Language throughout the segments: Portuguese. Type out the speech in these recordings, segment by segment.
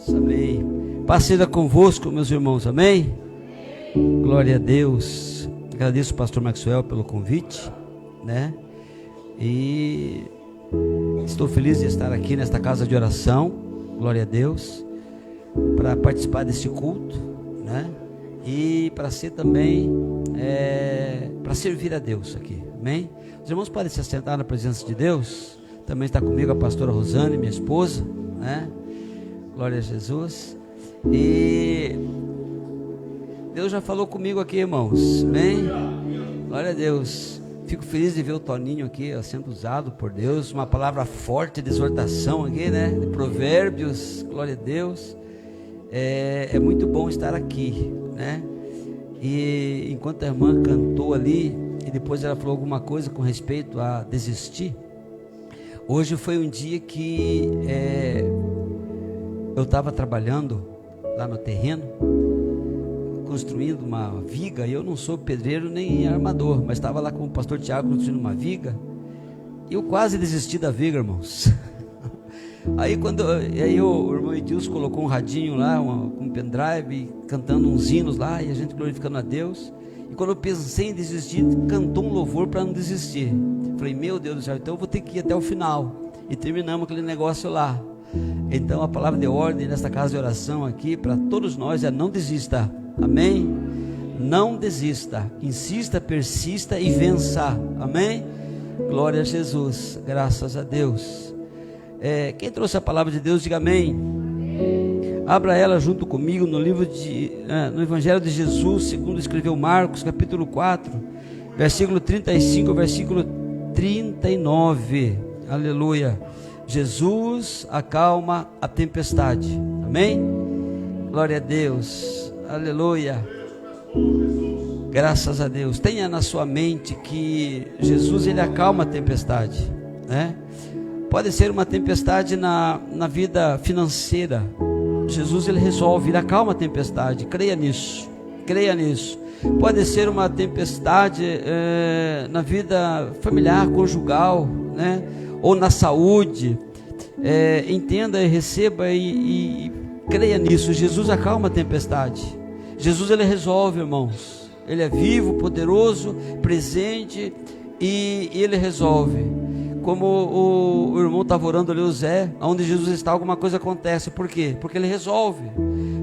Amém. Paz seja convosco, meus irmãos. Amém. Glória a Deus. Agradeço o pastor Maxwell pelo convite, né? E estou feliz de estar aqui nesta casa de oração. Glória a Deus. Para participar desse culto, né? E para ser também para servir a Deus aqui. Amém. Os irmãos podem se assentar na presença de Deus. Também está comigo a pastora Rosane, minha esposa, né? Glória a Jesus. E Deus já falou comigo aqui, irmãos. Amém? Glória a Deus. Fico feliz de ver o Toninho aqui sendo usado por Deus. Uma palavra forte de exortação aqui, né? De provérbios. Glória a Deus. É muito bom estar aqui, né? E enquanto a irmã cantou ali, e depois ela falou alguma coisa com respeito a desistir. Hoje foi um dia que eu estava trabalhando lá no terreno, construindo uma viga, e eu não sou pedreiro nem armador, mas estava lá com o pastor Tiago construindo uma viga, e eu quase desisti da viga, irmãos. Aí o irmão Edilson colocou um radinho lá, um pendrive, cantando uns hinos lá, e a gente glorificando a Deus. E quando eu pensei em desistir, cantou um louvor para não desistir. Falei, meu Deus do céu, então eu vou ter que ir até o final. E terminamos aquele negócio lá. Então a palavra de ordem nesta casa de oração aqui para todos nós é: não desista. Amém? Não desista, insista, persista e vença. Amém? Glória a Jesus, graças a Deus. Quem trouxe a palavra de Deus, diga amém. Abra ela junto comigo no livro no Evangelho de Jesus, segundo escreveu Marcos, capítulo 4, versículo 35, versículo 39. Aleluia. Jesus acalma a tempestade. Amém? Glória a Deus. Aleluia. Graças a Deus. Tenha na sua mente que Jesus, ele acalma a tempestade, né? Pode ser uma tempestade na vida financeira. Jesus, ele resolve, ele acalma a tempestade. Creia nisso, creia nisso. Pode ser uma tempestade na vida familiar, conjugal, né? Ou na saúde. Entenda e receba e creia nisso. Jesus acalma a tempestade. Jesus, ele resolve, irmãos. Ele é vivo, poderoso, presente, e ele resolve. Como o irmão estava orando ali, o Zé, onde Jesus está, alguma coisa acontece. Por quê? Porque ele resolve,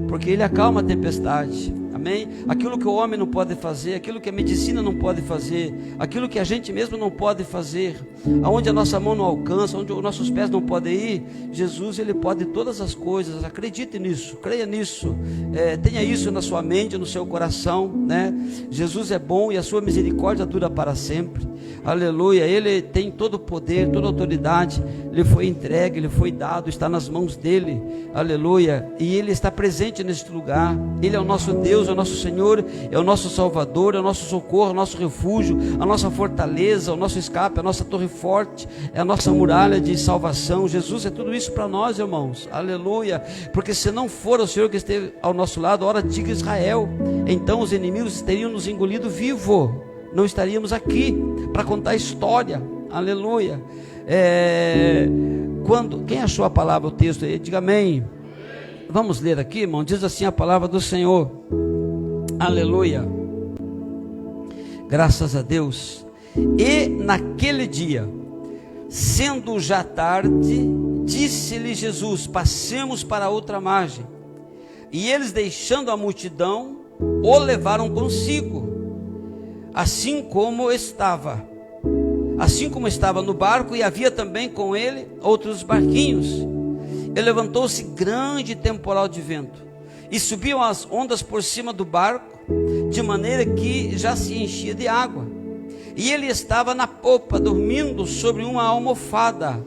porque ele acalma a tempestade. Amém? Aquilo que o homem não pode fazer, aquilo que a medicina não pode fazer, aquilo que a gente mesmo não pode fazer, aonde a nossa mão não alcança, onde os nossos pés não podem ir, Jesus, ele pode todas as coisas. Acredite nisso, creia nisso, tenha isso na sua mente, no seu coração, né? Jesus é bom e a sua misericórdia dura para sempre. Aleluia. Ele tem todo o poder, toda a autoridade, ele foi entregue, ele foi dado, está nas mãos dele. Aleluia. E ele está presente neste lugar. Ele é o nosso Deus, é o nosso Senhor, é o nosso Salvador, é o nosso socorro, é o nosso refúgio, a nossa fortaleza, o nosso escape, a nossa torre forte, é a nossa muralha de salvação. Jesus é tudo isso para nós, irmãos. Aleluia. Porque se não for o Senhor que esteve ao nosso lado, ora diga Israel, então os inimigos teriam nos engolido vivo, não estaríamos aqui para contar a história. Aleluia. Quem achou a palavra, o texto aí, diga amém. Vamos ler aqui, irmão. Diz assim a palavra do Senhor. Aleluia. Graças a Deus. E naquele dia, sendo já tarde, disse-lhe Jesus: passemos para outra margem. E eles, deixando a multidão, o levaram consigo, assim como estava no barco, e havia também com ele outros barquinhos. E levantou-se grande temporal de vento, e subiam as ondas por cima do barco, de maneira que já se enchia de água. E ele estava na popa, dormindo sobre uma almofada.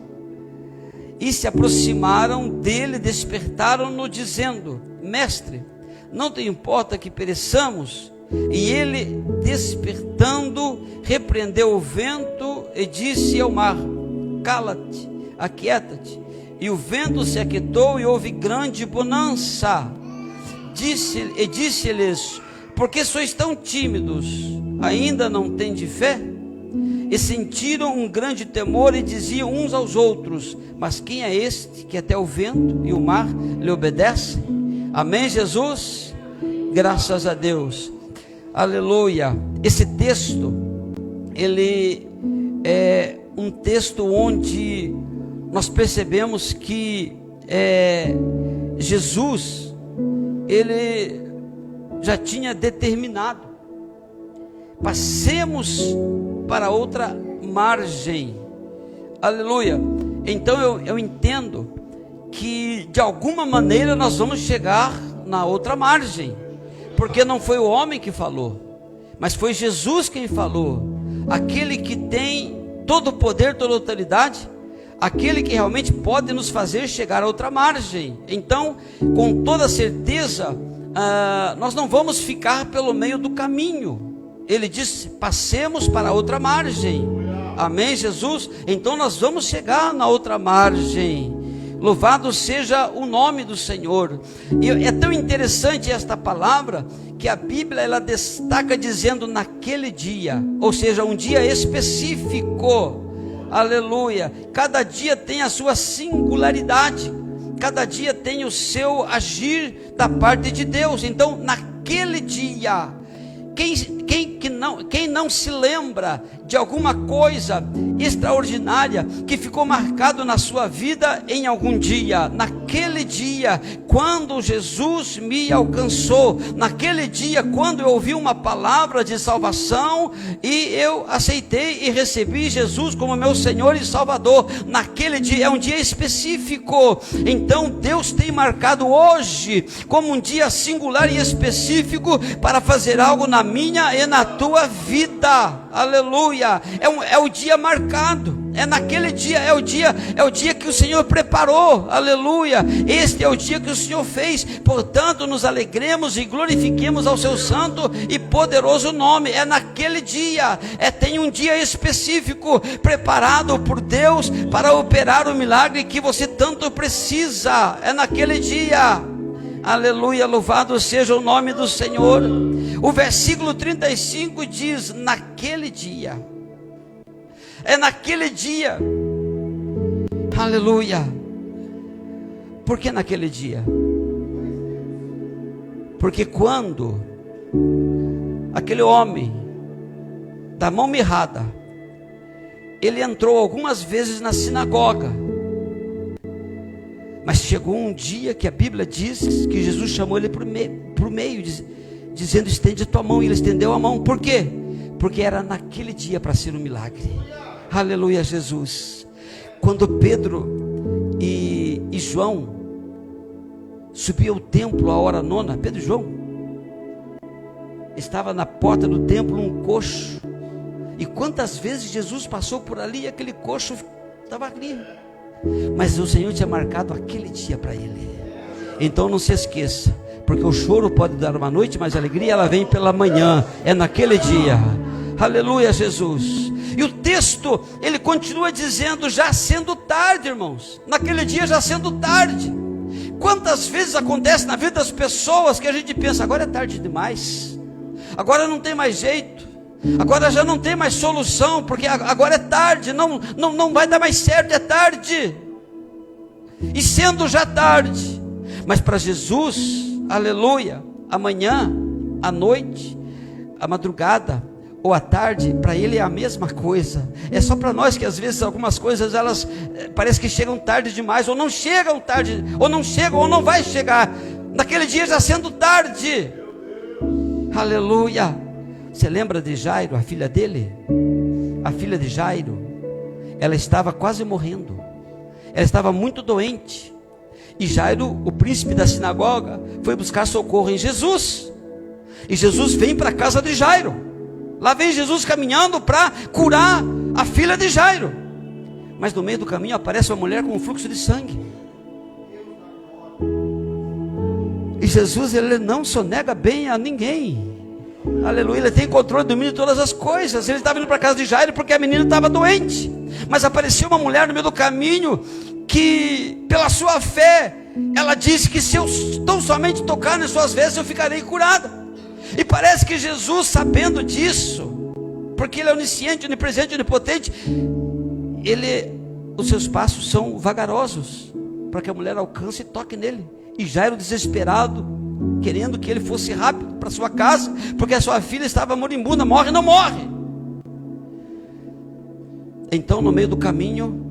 E se aproximaram dele, despertaram-no, dizendo: Mestre, não te importa que pereçamos? E ele, despertando, repreendeu o vento e disse ao mar: Cala-te, aquieta-te. E o vento se aquietou, e houve grande bonança. Disse-lhes: Por que sois tão tímidos? Ainda não tendes fé? e sentiram um grande temor e diziam uns aos outros: mas quem é este que até o vento e o mar lhe obedecem? Amém, Jesus? Graças a Deus, aleluia. Esse texto, ele é um texto onde nós percebemos que Jesus, ele já tinha determinado: passemos para outra margem, aleluia. Então eu entendo que de alguma maneira nós vamos chegar na outra margem, porque não foi o homem que falou, mas foi Jesus quem falou, aquele que tem todo o poder, toda a autoridade, aquele que realmente pode nos fazer chegar a outra margem. Então, com toda certeza, nós não vamos ficar pelo meio do caminho. Ele disse: passemos para outra margem. Amém, Jesus? Então nós vamos chegar na outra margem. Louvado seja o nome do Senhor. E é tão interessante esta palavra, que a Bíblia ela destaca dizendo naquele dia, ou seja, um dia específico. Aleluia. Cada dia tem a sua singularidade, cada dia tem o seu agir da parte de Deus. Então naquele dia, quem não se lembra de alguma coisa extraordinária que ficou marcado na sua vida em algum dia? Naquele dia, quando Jesus me alcançou, naquele dia, quando eu ouvi uma palavra de salvação e eu aceitei e recebi Jesus como meu Senhor e Salvador, naquele dia, é um dia específico. Então Deus tem marcado hoje como um dia singular e específico para fazer algo na minha e na tua vida. Aleluia. É o dia marcado, é naquele dia, é o dia que o Senhor preparou. Aleluia. Este é o dia que o Senhor fez, portanto nos alegremos e glorifiquemos ao seu santo e poderoso nome. É naquele dia, tem um dia específico preparado por Deus para operar o milagre que você tanto precisa. É naquele dia. Aleluia, louvado seja o nome do Senhor. O versículo 35 diz: naquele dia. É naquele dia. Aleluia. Por que naquele dia? Porque quando aquele homem da mão mirrada, ele entrou algumas vezes na sinagoga, mas chegou um dia que a Bíblia diz que Jesus chamou ele para o meio, dizendo: estende a tua mão. E ele estendeu a mão. Por quê? Porque era naquele dia para ser um milagre. Aleluia, Jesus. Quando Pedro e João subiam ao templo à hora nona, Pedro e João, estava na porta do templo um coxo. E quantas vezes Jesus passou por ali e aquele coxo estava ali. Mas o Senhor tinha marcado aquele dia para ele. Então não se esqueça, porque o choro pode durar uma noite, mas a alegria ela vem pela manhã. É naquele dia. Aleluia, Jesus. E o texto, ele continua dizendo: já sendo tarde, irmãos. Naquele dia já sendo tarde. Quantas vezes acontece na vida das pessoas que a gente pensa: agora é tarde demais, agora não tem mais jeito, agora já não tem mais solução, porque agora é tarde, não vai dar mais certo, é tarde. E sendo já tarde, mas para Jesus, aleluia, amanhã, a noite, a madrugada ou a tarde, para ele é a mesma coisa. É só para nós que às vezes algumas coisas elas parece que chegam tarde demais, ou não chegam tarde, ou não chegam, ou não vai chegar. Naquele dia já sendo tarde. Aleluia. Você lembra de Jairo, a filha dele? A filha de Jairo, ela estava quase morrendo, ela estava muito doente, e Jairo, o príncipe da sinagoga, foi buscar socorro em Jesus, e Jesus vem para a casa de Jairo. Lá vem Jesus caminhando para curar a filha de Jairo, mas no meio do caminho aparece uma mulher com um fluxo de sangue, e Jesus, ele não sonega bem a ninguém. Aleluia, ele tem controle do domínio de todas as coisas. Ele estava indo para a casa de Jairo porque a menina estava doente, mas apareceu uma mulher no meio do caminho que, pela sua fé, ela disse que se eu tão somente tocar nas suas vestes, eu ficarei curada. E parece que Jesus, sabendo disso, porque Ele é onisciente, onipresente, onipotente. Os seus passos são vagarosos, para que a mulher alcance e toque nele. E Jairo, desesperado, querendo que ele fosse rápido para sua casa, porque a sua filha estava moribunda. Morre, não morre. Então, no meio do caminho,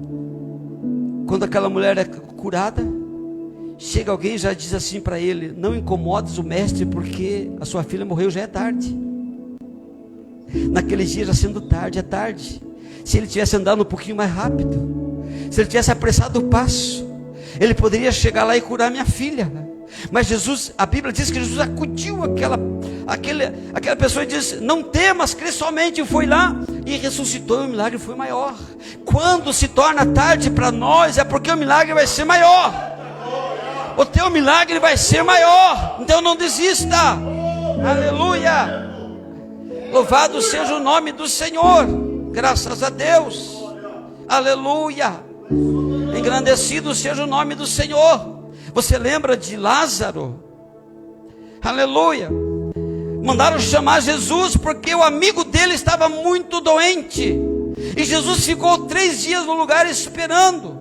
quando aquela mulher é curada, chega alguém e já diz assim para ele: não incomodes o mestre, porque a sua filha morreu, já é tarde. Naquele dia, já sendo tarde, é tarde. Se ele tivesse andado um pouquinho mais rápido, se ele tivesse apressado o passo, ele poderia chegar lá e curar minha filha. Mas Jesus, a Bíblia diz que Jesus acudiu aquela pessoa e disse: não temas, crê somente. E foi lá e ressuscitou, e o milagre foi maior. Quando se torna tarde para nós, é porque o milagre vai ser maior. O teu milagre vai ser maior. Então não desista. Aleluia. Louvado seja o nome do Senhor. Graças a Deus. Aleluia. Engrandecido seja o nome do Senhor. Você lembra de Lázaro? Aleluia. Mandaram chamar Jesus porque o amigo dele estava muito doente. E Jesus ficou 3 dias no lugar esperando.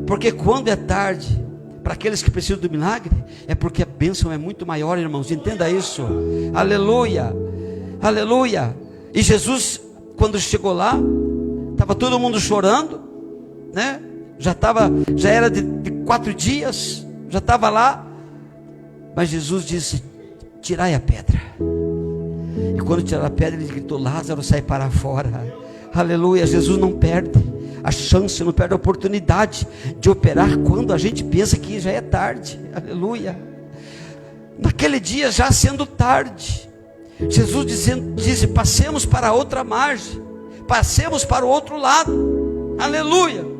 Porque quando é tarde, para aqueles que precisam do milagre, é porque a bênção é muito maior, irmãos. Entenda isso. Aleluia. Aleluia. E Jesus, quando chegou lá, estava todo mundo chorando, né? Já era de 4 dias, já estava lá. Mas Jesus disse: tirai a pedra. E quando tiraram a pedra, ele gritou: Lázaro, sai para fora. Aleluia. Jesus não perde a chance, não perde a oportunidade de operar quando a gente pensa que já é tarde. Aleluia. Naquele dia, já sendo tarde, Jesus disse: passemos para a outra margem, passemos para o outro lado. Aleluia.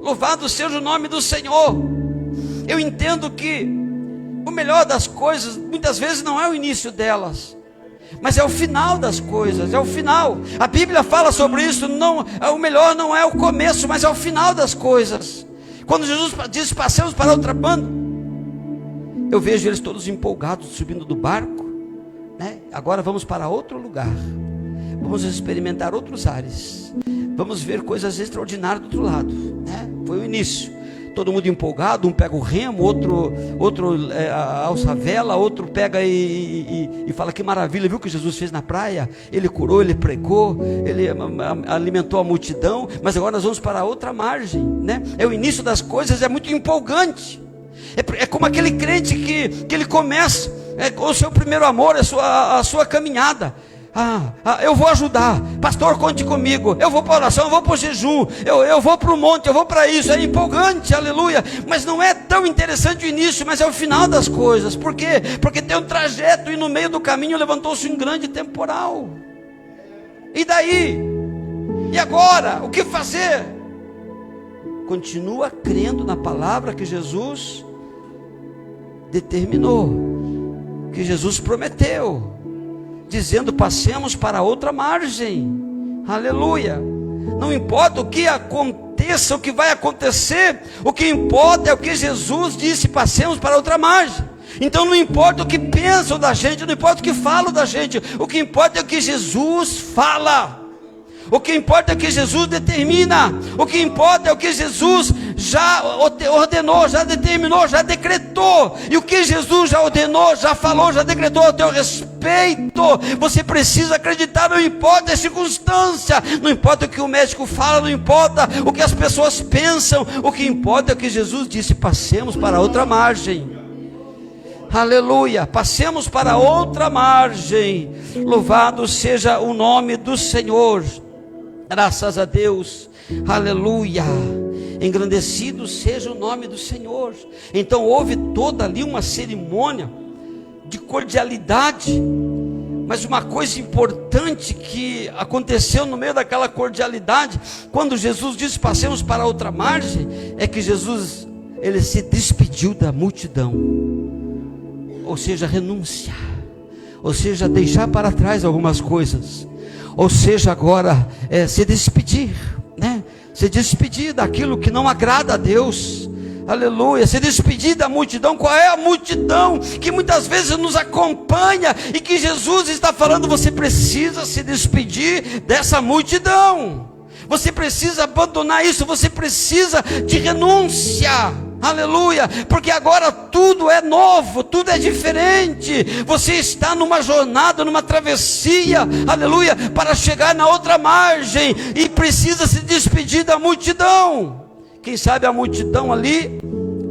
Louvado seja o nome do Senhor. Eu entendo que o melhor das coisas, muitas vezes não é o início delas, mas é o final das coisas, é o final. A Bíblia fala sobre isso. Não, o melhor não é o começo, mas é o final das coisas. Quando Jesus diz: passemos para outra banda, eu vejo eles todos empolgados, subindo do barco, né? Agora vamos para outro lugar, vamos experimentar outros ares, vamos ver coisas extraordinárias do outro lado, né? Foi o início, todo mundo empolgado. Um pega o remo, outro alça a vela, outro pega e fala: que maravilha, viu o que Jesus fez na praia? Ele curou, ele pregou, ele alimentou a multidão. Mas agora nós vamos para a outra margem, né? É o início das coisas, é muito empolgante. É como aquele crente que ele começa o seu primeiro amor, a sua caminhada. Eu vou ajudar, pastor, conte comigo. Eu vou para a oração, eu vou para o jejum, eu vou para o monte, eu vou para isso. É empolgante, aleluia. Mas não é tão interessante o início, mas é o final das coisas. Por quê? Porque tem um trajeto, e no meio do caminho levantou-se um grande temporal. E daí? E agora? O que fazer? Continua crendo na palavra que Jesus determinou, que Jesus prometeu, dizendo: passemos para outra margem. Aleluia. Não importa o que aconteça, o que vai acontecer, o que importa é o que Jesus disse: passemos para outra margem. Então não importa o que pensam da gente, não importa o que falam da gente, o que importa é o que Jesus fala. O que importa é o que Jesus determina. O que importa é o que Jesus já ordenou, já determinou, já decretou. E o que Jesus já ordenou, já falou, já decretou a teu respeito, você precisa acreditar. Não importa a circunstância, não importa o que o médico fala, não importa o que as pessoas pensam. O que importa é o que Jesus disse: passemos para outra margem. Aleluia. Passemos para outra margem. Louvado seja o nome do Senhor. Graças a Deus. Aleluia. Engrandecido seja o nome do Senhor. Então houve toda ali uma cerimônia de cordialidade. Mas uma coisa importante que aconteceu no meio daquela cordialidade, quando Jesus disse: passemos para outra margem, é que Jesus, ele se despediu da multidão. Ou seja, renunciar, ou seja, deixar para trás algumas coisas, ou seja, agora se despedir, né? Se despedir daquilo que não agrada a Deus. Aleluia, se despedir da multidão. Qual é a multidão que muitas vezes nos acompanha e que Jesus está falando? Você precisa se despedir dessa multidão. Você precisa abandonar isso, você precisa de renúncia. Aleluia, porque agora tudo é novo, tudo é diferente. Você está numa jornada, numa travessia, aleluia, para chegar na outra margem e precisa se despedir da multidão. Quem sabe a multidão ali,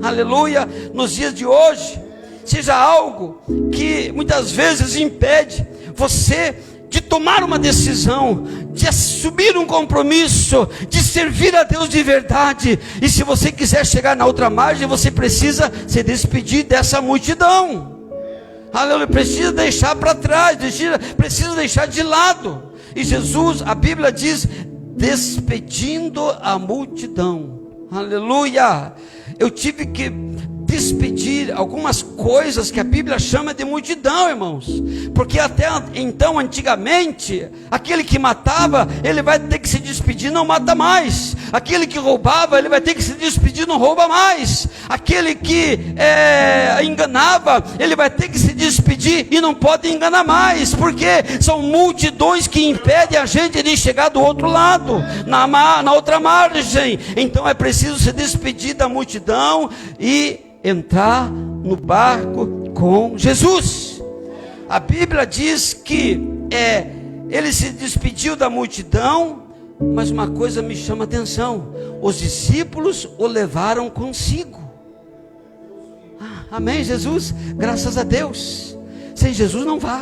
aleluia, nos dias de hoje, seja algo que muitas vezes impede você de tomar uma decisão, de assumir um compromisso, de servir a Deus de verdade. E se você quiser chegar na outra margem, você precisa se despedir dessa multidão. Aleluia, precisa deixar para trás, precisa deixar de lado. E Jesus, a Bíblia diz, despedindo a multidão. Aleluia, eu tive que despedir algumas coisas que a Bíblia chama de multidão, irmãos, porque até então, antigamente, aquele que matava, ele vai ter que se despedir, não mata mais. Aquele que roubava, ele vai ter que se despedir, não rouba mais. Aquele que enganava, ele vai ter que se despedir e não pode enganar mais, porque são multidões que impedem a gente de chegar do outro lado, na outra margem. Então é preciso se despedir da multidão e entrar no barco com Jesus. A Bíblia diz que ele se despediu da multidão, mas uma coisa me chama a atenção: os discípulos o levaram consigo. Amém, Jesus? Graças a Deus. Sem Jesus não vá.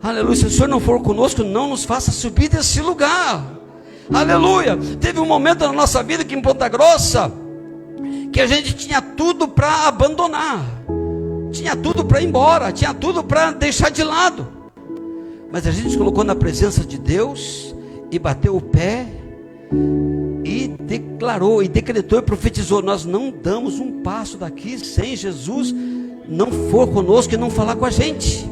Aleluia, se o Senhor não for conosco, não nos faça subir desse lugar. Aleluia. Teve um momento na nossa vida que em Ponta Grossa, que a gente tinha tudo para abandonar, tinha tudo para ir embora, tinha tudo para deixar de lado, mas a gente se colocou na presença de Deus e bateu o pé e declarou, e decretou e profetizou: nós não damos um passo daqui sem Jesus não for conosco e não falar com a gente.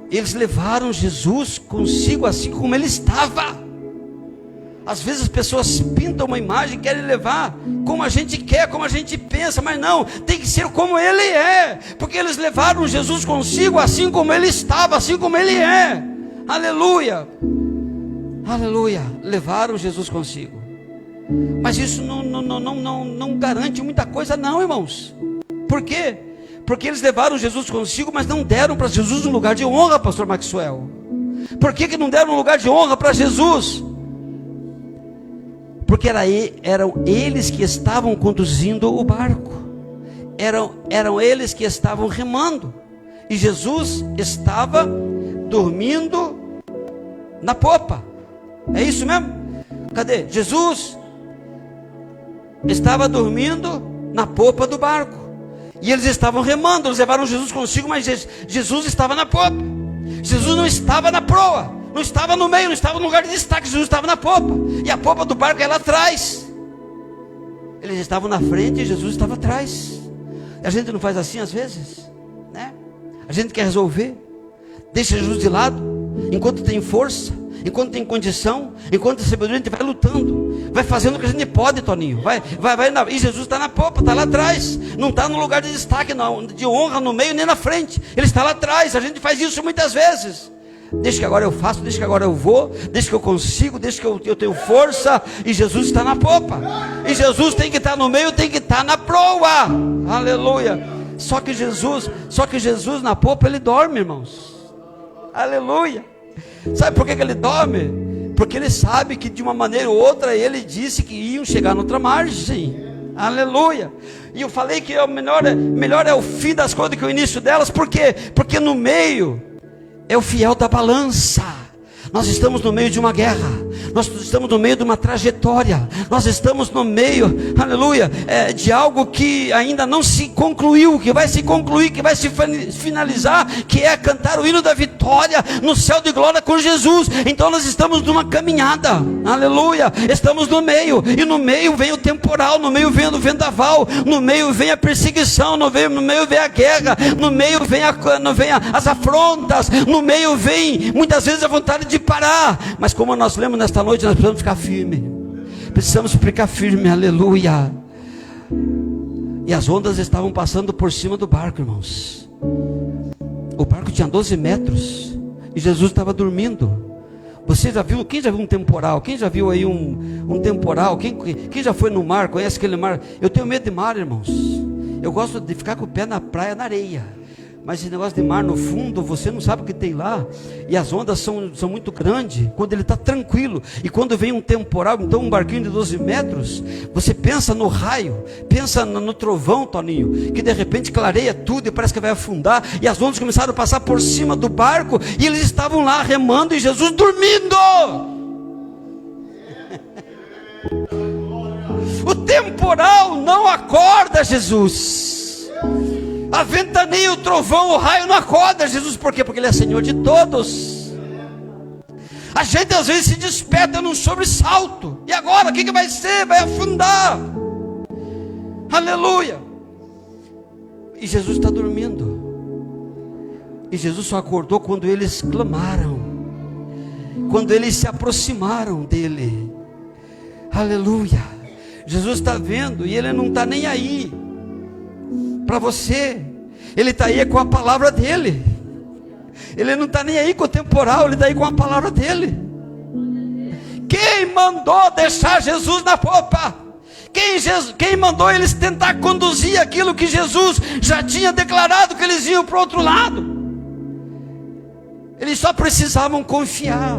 Eles levaram Jesus consigo assim como ele estava. Às vezes as pessoas pintam uma imagem, querem levar como a gente quer, como a gente pensa, mas não, tem que ser como ele é, porque eles levaram Jesus consigo assim como ele estava, assim como ele é. Aleluia, aleluia, levaram Jesus consigo. Mas isso não garante muita coisa não, irmãos. Por quê? Porque eles levaram Jesus consigo, mas não deram para Jesus um lugar de honra, pastor Maxwell. Por que não deram um lugar de honra para Jesus? Porque eram eles que estavam conduzindo o barco, eram eles que estavam remando, e Jesus estava dormindo na popa. É isso mesmo? Cadê? Jesus estava dormindo na popa do barco, e eles estavam remando. Eles levaram Jesus consigo, mas Jesus estava na popa. Jesus não estava na proa, não estava no meio, não estava no lugar de destaque. Jesus estava na popa, e a popa do barco é lá atrás. Eles estavam na frente e Jesus estava atrás. A gente não faz assim às vezes, né? A gente quer resolver, deixa Jesus de lado, enquanto tem força, enquanto tem condição, enquanto tem sabedoria, a gente vai lutando, vai fazendo o que a gente pode, Toninho, e Jesus está na popa, está lá atrás, não está no lugar de destaque, não, de honra no meio nem na frente, ele está lá atrás. A gente faz isso muitas vezes. Deixa que agora eu faço, deixa que agora eu vou, deixa que eu consigo, deixa que eu tenho força, e Jesus está na popa, e Jesus tem que estar no meio, tem que estar na proa. Aleluia. Só que Jesus na popa, ele dorme, irmãos. Aleluia. Sabe por que ele dorme? Porque ele sabe que de uma maneira ou outra ele disse que iam chegar na outra margem. Aleluia. E eu falei que melhor é o fim das coisas do que o início delas. Por quê? Porque no meio é o fiel da balança. Nós estamos no meio de uma guerra, nós estamos no meio de uma trajetória, nós estamos no meio, aleluia, de algo que ainda não se concluiu, que vai se concluir, que vai se finalizar, que é cantar o hino da vitória no céu de glória com Jesus. Então nós estamos numa caminhada, aleluia, estamos no meio, e no meio vem o temporal, no meio vem o vendaval, no meio vem a perseguição, no meio vem a guerra, no meio vem as afrontas, no meio vem muitas vezes a vontade de parar. Mas como nós lemos nesta noite, nós precisamos ficar firme, aleluia, E as ondas estavam passando por cima do barco, irmãos. O barco tinha 12 metros. E Jesus estava dormindo. Você já viu? Quem já viu um temporal? Quem já viu aí um temporal? Quem já foi no mar? Conhece aquele mar? Eu tenho medo de mar, irmãos. Eu gosto de ficar com o pé na praia, na areia. Mas esse negócio de mar no fundo, você não sabe o que tem lá. E as ondas são muito grandes. Quando ele está tranquilo. E quando vem um temporal, então um barquinho de 12 metros, você pensa no raio, pensa no trovão, Toninho, que de repente clareia tudo e parece que vai afundar. E as ondas começaram a passar por cima do barco. E eles estavam lá remando e Jesus dormindo. O temporal não acorda Jesus. A ventania, o trovão, o raio não acorda Jesus. Por quê? Porque Ele é Senhor de todos. A gente às vezes se desperta num sobressalto. E agora, o que vai ser? Vai afundar. Aleluia. E Jesus está dormindo. E Jesus só acordou quando eles clamaram, quando eles se aproximaram dele. Aleluia. Jesus está vendo e Ele não está nem aí para você. Ele está aí com a palavra dele. Ele não está nem aí com o temporal, Ele está aí com a palavra dele. Quem mandou deixar Jesus na popa? Quem mandou eles tentar conduzir aquilo que Jesus já tinha declarado que eles iam para o outro lado? Eles só precisavam confiar.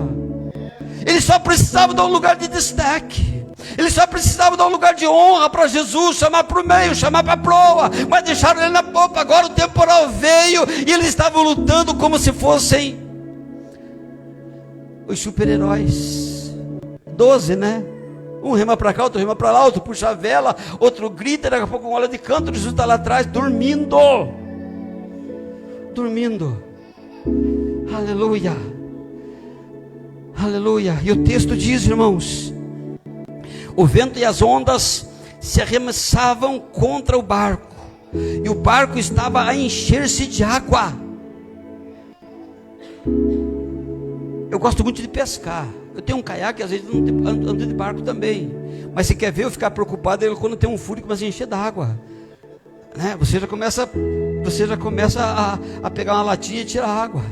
Eles só precisavam dar um lugar de destaque. Eles só precisavam dar um lugar de honra para Jesus, chamar para o meio, chamar para a proa, mas deixaram ele na popa. Agora o temporal veio e eles estavam lutando como se fossem os super-heróis. 12, né? Um rema para cá, outro rema para lá, outro puxa a vela, outro grita, daqui a pouco um olha de canto, Jesus está lá atrás, dormindo. Dormindo. Aleluia. Aleluia. E o texto diz, irmãos, o vento e as ondas se arremessavam contra o barco, e o barco estava a encher-se de água. Eu gosto muito de pescar. Eu tenho um caiaque, às vezes ando de barco também. Mas se quer ver eu ficar preocupado, é quando tem um furo que começa a encher d'água, né? Você já começa a pegar uma latinha e tirar água.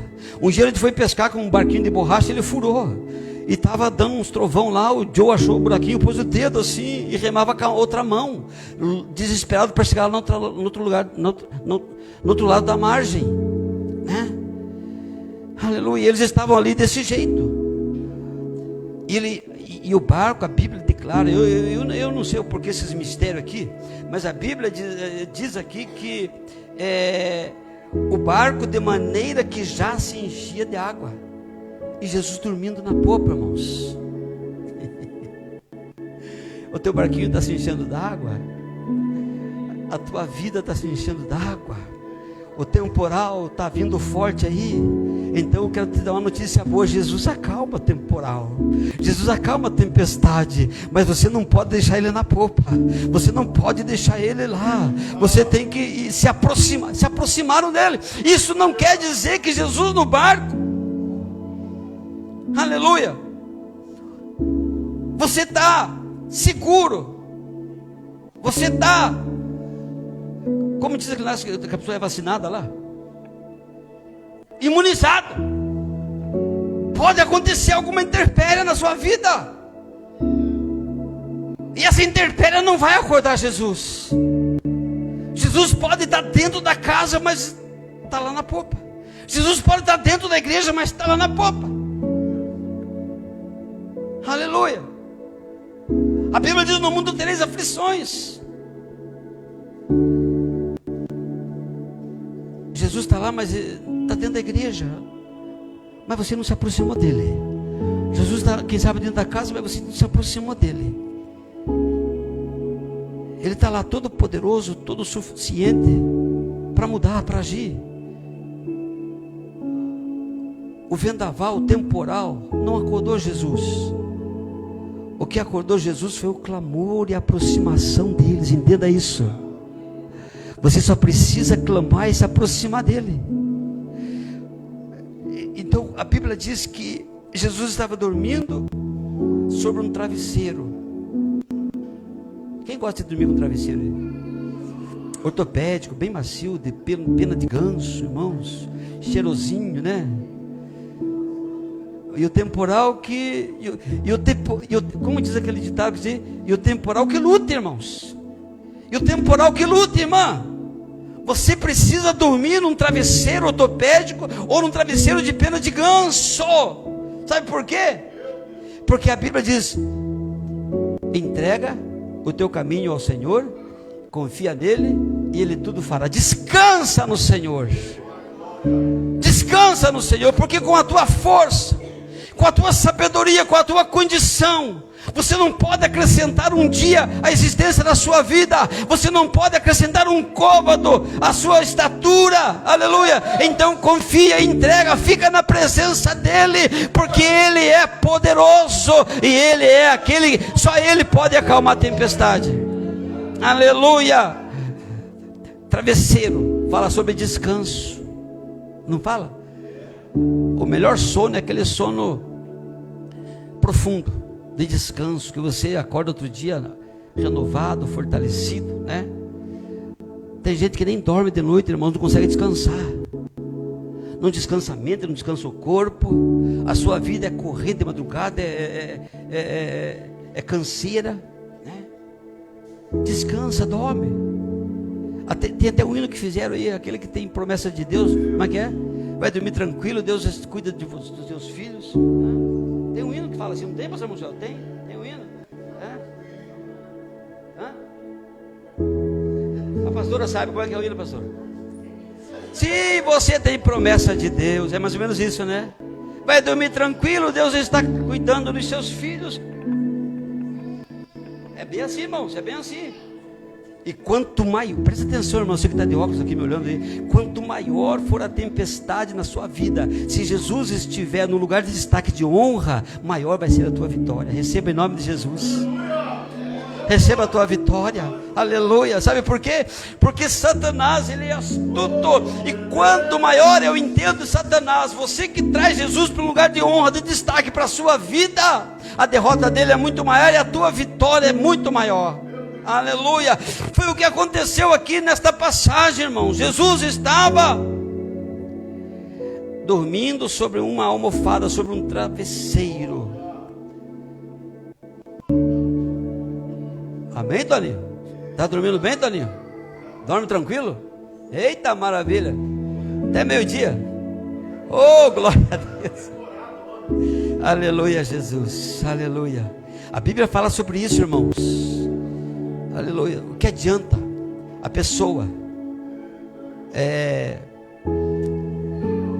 Um dia a gente foi pescar com um barquinho de borracha, ele furou. E estava dando uns trovão lá, o Joe achou o buraquinho, pôs o dedo assim e remava com a outra mão, desesperado para chegar lá no outro lugar, no outro lado da margem, né? Aleluia. Eles estavam ali desse jeito. E o barco, a Bíblia declara, eu não sei o porquê esses mistérios aqui, mas a Bíblia diz aqui que o barco de maneira que já se enchia de água. E Jesus dormindo na popa, irmãos. O teu barquinho está se enchendo d'água. A tua vida está se enchendo d'água. O temporal está vindo forte aí. Então eu quero te dar uma notícia boa. Jesus acalma o temporal. Jesus acalma a tempestade. Mas você não pode deixar ele na popa. Você não pode deixar ele lá. Você tem que se aproximar. Se aproximaram dele. Isso não quer dizer que Jesus no barco. Aleluia. Você está seguro. Você está, como diz que a pessoa é vacinada lá, imunizado. Pode acontecer alguma intempérie na sua vida, e essa intempérie não vai acordar Jesus. Jesus pode estar dentro da casa, mas está lá na popa. Jesus pode estar dentro da igreja, mas está lá na popa. Aleluia. A Bíblia diz: no mundo tereis aflições. Jesus está lá, mas está dentro da igreja, mas você não se aproximou dele. Jesus está, quem sabe, dentro da casa, mas você não se aproximou dele. Ele está lá todo poderoso, todo suficiente para mudar, para agir. O vendaval, o temporal não acordou Jesus. O que acordou Jesus foi o clamor e a aproximação deles. Entenda isso. Você só precisa clamar e se aproximar dele. Então a Bíblia diz que Jesus estava dormindo sobre um travesseiro. Quem gosta de dormir com travesseiro? Ortopédico, bem macio, de pena de ganso, irmãos, cheirosinho, né? E o temporal que, como diz aquele ditado, e o temporal que luta, irmãos. E o temporal que luta, irmã. Você precisa dormir num travesseiro ortopédico ou num travesseiro de pena de ganso. Sabe por quê? Porque a Bíblia diz: entrega o teu caminho ao Senhor, confia nele e ele tudo fará. Descansa no Senhor. Descansa no Senhor, porque com a tua força, com a tua sabedoria, com a tua condição, você não pode acrescentar um dia à existência da sua vida. Você não pode acrescentar um côvado à sua estatura. Aleluia. Então confia, entrega, fica na presença dele, porque ele é poderoso e ele é aquele, só ele pode acalmar a tempestade. Aleluia. Travesseiro fala sobre descanso, não fala? O melhor sono é aquele sono profundo, de descanso, que você acorda outro dia renovado, fortalecido, né? Tem gente que nem dorme de noite, irmãos, não consegue descansar. Não descansa a mente, não descansa o corpo. A sua vida é correr de madrugada, é canseira, né? Descansa, dorme. Tem até um hino que fizeram aí, aquele que tem promessa de Deus, como é que é? Vai dormir tranquilo, Deus cuida dos teus filhos, né? Tem um hino que fala assim, não tem, pastor Montiel? Tem um hino? A pastora sabe como é que é o hino, pastor? Se você tem promessa de Deus, é mais ou menos isso, né? Vai dormir tranquilo, Deus está cuidando dos seus filhos. É bem assim, irmãos, é bem assim. E quanto maior, presta atenção, irmão, você que está de óculos aqui me olhando aí, quanto maior for a tempestade na sua vida, se Jesus estiver no lugar de destaque de honra, maior vai ser a tua vitória. Receba em nome de Jesus. Receba a tua vitória. Aleluia. Sabe por quê? Porque Satanás, ele é astuto. E quanto maior eu entendo Satanás, você que traz Jesus para um lugar de honra, de destaque para a sua vida, a derrota dele é muito maior e a tua vitória é muito maior. Aleluia. Foi o que aconteceu aqui nesta passagem, irmão. Jesus estava dormindo sobre uma almofada, sobre um travesseiro. Amém, Toninho? Está dormindo bem, Toninho? Dorme tranquilo? Eita, maravilha. Até meio-dia. Oh, glória a Deus. Aleluia, Jesus. Aleluia. A Bíblia fala sobre isso, irmãos. Aleluia. O que adianta a pessoa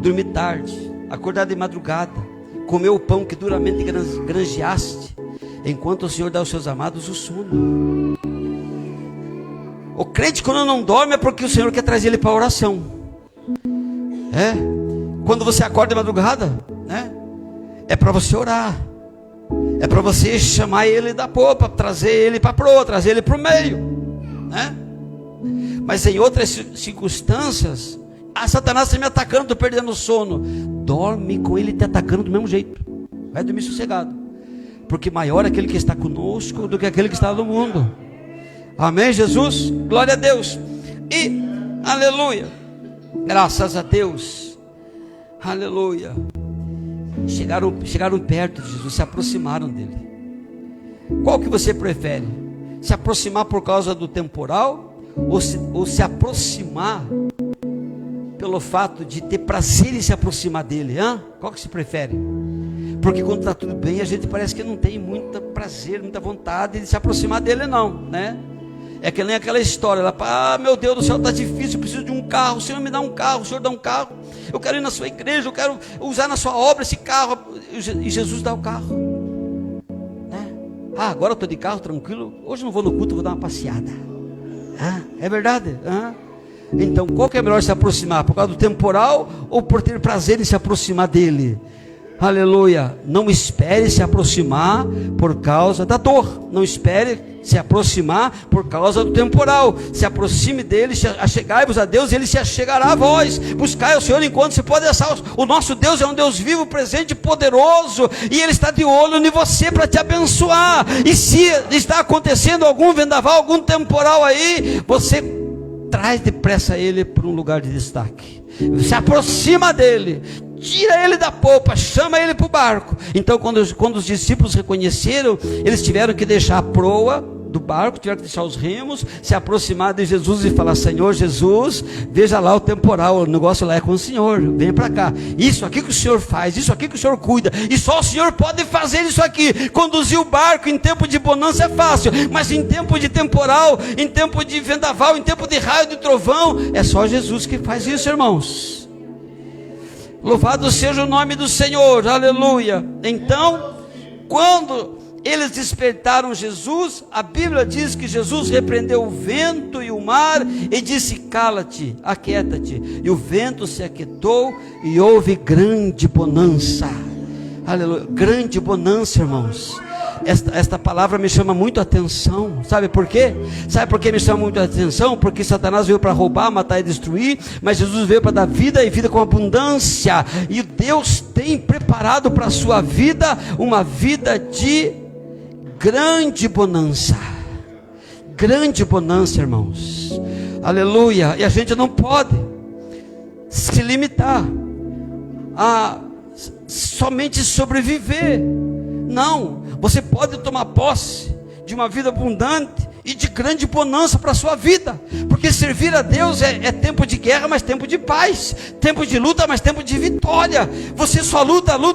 dormir tarde, acordar de madrugada, comer o pão que duramente granjeaste, enquanto o Senhor dá aos seus amados o sono? O crente, quando não dorme, é porque o Senhor quer trazer ele para a oração. Quando você acorda de madrugada, né? É para você orar. É para você chamar ele da popa, trazer ele para a proa, trazer ele para o meio, né? Mas em outras circunstâncias, Satanás está me atacando, estou perdendo o sono. Dorme com ele te atacando do mesmo jeito. Vai dormir sossegado, porque maior é aquele que está conosco do que aquele que está no mundo. Amém, Jesus? Glória a Deus. E, aleluia, graças a Deus, aleluia. Chegaram perto de Jesus, se aproximaram dele. Qual que você prefere? Se aproximar por causa do temporal, ou se aproximar pelo fato de ter prazer em se aproximar dele? Qual que você prefere? Porque quando está tudo bem, a gente parece que não tem muito prazer, muita vontade de se aproximar dele, não, né? É que nem aquela história lá, meu Deus do céu, está difícil, eu preciso de um carro, o Senhor me dá um carro, o Senhor dá um carro, eu quero ir na sua igreja, eu quero usar na sua obra esse carro, e Jesus dá o carro, né? Agora eu estou de carro, tranquilo, hoje não vou no culto, vou dar uma passeada. É verdade? Então qual que é melhor se aproximar? Por causa do temporal ou por ter prazer em se aproximar dele? Aleluia. Não espere se aproximar por causa da dor. Não espere se aproximar por causa do temporal. Se aproxime dele, achegai-vos a Deus, e ele se achegará a vós. Buscai o Senhor enquanto se pode achar. O nosso Deus é um Deus vivo, presente, poderoso, e ele está de olho em você para te abençoar. E se está acontecendo algum vendaval, algum temporal aí, você traz depressa ele para um lugar de destaque. Se aproxima dele, tira ele da polpa, chama ele para o barco. Então quando os discípulos reconheceram, eles tiveram que deixar a proa do barco, tiveram que deixar os remos, se aproximar de Jesus e falar: Senhor Jesus, veja lá o temporal, o negócio lá é com o Senhor, venha para cá, isso aqui que o Senhor faz, isso aqui que o Senhor cuida, e só o Senhor pode fazer isso aqui. Conduzir o barco em tempo de bonança é fácil, mas em tempo de temporal, em tempo de vendaval, em tempo de raio, de trovão, é só Jesus que faz isso, irmãos. Louvado seja o nome do Senhor, aleluia. Então, quando eles despertaram Jesus, a Bíblia diz que Jesus repreendeu o vento e o mar e disse: cala-te, aquieta-te. E o vento se aquietou e houve grande bonança. Aleluia, grande bonança, irmãos. Esta palavra me chama muito a atenção. Sabe por quê? Sabe por que me chama muito a atenção? Porque Satanás veio para roubar, matar e destruir, mas Jesus veio para dar vida, e vida com abundância. E Deus tem preparado para a sua vida uma vida de grande bonança. Grande bonança, irmãos. Aleluia. E a gente não pode se limitar a somente sobreviver. Não, você pode tomar posse de uma vida abundante e de grande bonança para a sua vida, porque servir a Deus é tempo de guerra, mas tempo de paz, tempo de luta, mas tempo de vitória. Você só luta, não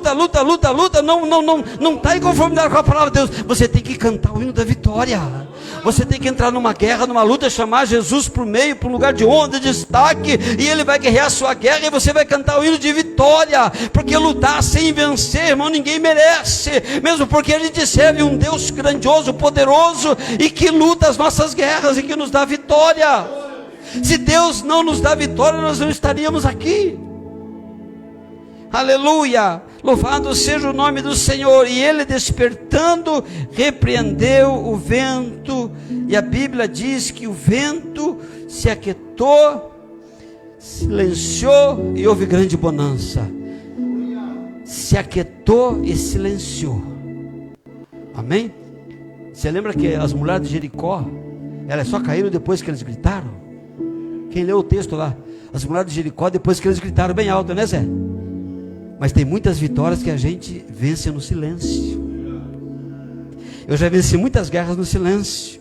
está em conformidade com a palavra de Deus. Você tem que cantar o hino da vitória. Você tem que entrar numa guerra, numa luta, chamar Jesus para o meio, para um lugar de honra, de destaque, e ele vai guerrear a sua guerra, e você vai cantar o hino de vitória, porque lutar sem vencer, irmão, ninguém merece, mesmo porque a gente serve um Deus grandioso, poderoso, e que luta as nossas guerras, e que nos dá vitória. Se Deus não nos dá vitória, nós não estaríamos aqui. Aleluia, louvado seja o nome do Senhor. E ele, despertando, repreendeu o vento, e a Bíblia diz que o vento se aquietou, silenciou, e houve grande bonança. Se aquietou e silenciou. Amém? Você lembra que as mulheres de Jericó, elas só caíram depois que eles gritaram? Quem leu o texto lá? As mulheres de Jericó, depois que eles gritaram bem alto, né, Zé? Mas tem muitas vitórias que a gente vence no silêncio. Eu já venci muitas guerras no silêncio.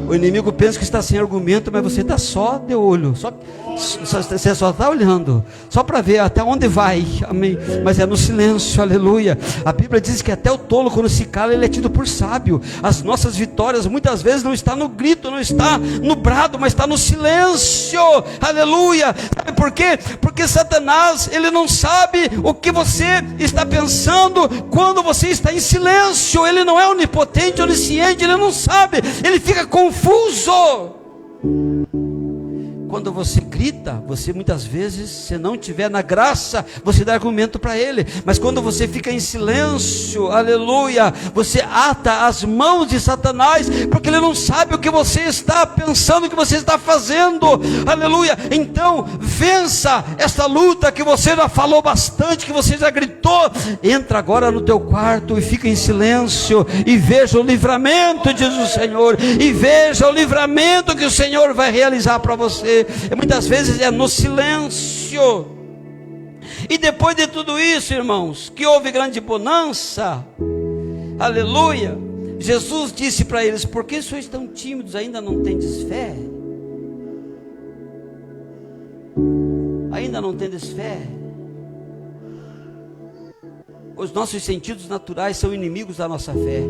O inimigo pensa que está sem argumento, mas você está só de olho. Você só está olhando, só para ver até onde vai. Amém. Mas é no silêncio, aleluia. A Bíblia diz que até o tolo, quando se cala, ele é tido por sábio. As nossas vitórias muitas vezes não está no grito, não está no brado, mas está no silêncio. Aleluia. Sabe por quê? Porque Satanás, ele não sabe o que você está pensando quando você está em silêncio. Ele não é onipotente, onisciente, ele não sabe, ele fica confuso. Quando você grita, você muitas vezes, se não tiver na graça, você dá argumento para ele. Mas quando você fica em silêncio, aleluia, você ata as mãos de Satanás, porque ele não sabe o que você está pensando, o que você está fazendo, aleluia. Então vença essa luta que você já falou bastante, que você já gritou. Entra agora no teu quarto e fica em silêncio, e veja o livramento, diz o Senhor, e veja o livramento que o Senhor vai realizar para você. Muitas vezes é no silêncio. E depois de tudo isso, irmãos, que houve grande bonança, aleluia, Jesus disse para eles: por que sois tão tímidos, ainda não tendes fé? Ainda não tendes fé? Os nossos sentidos naturais são inimigos da nossa fé.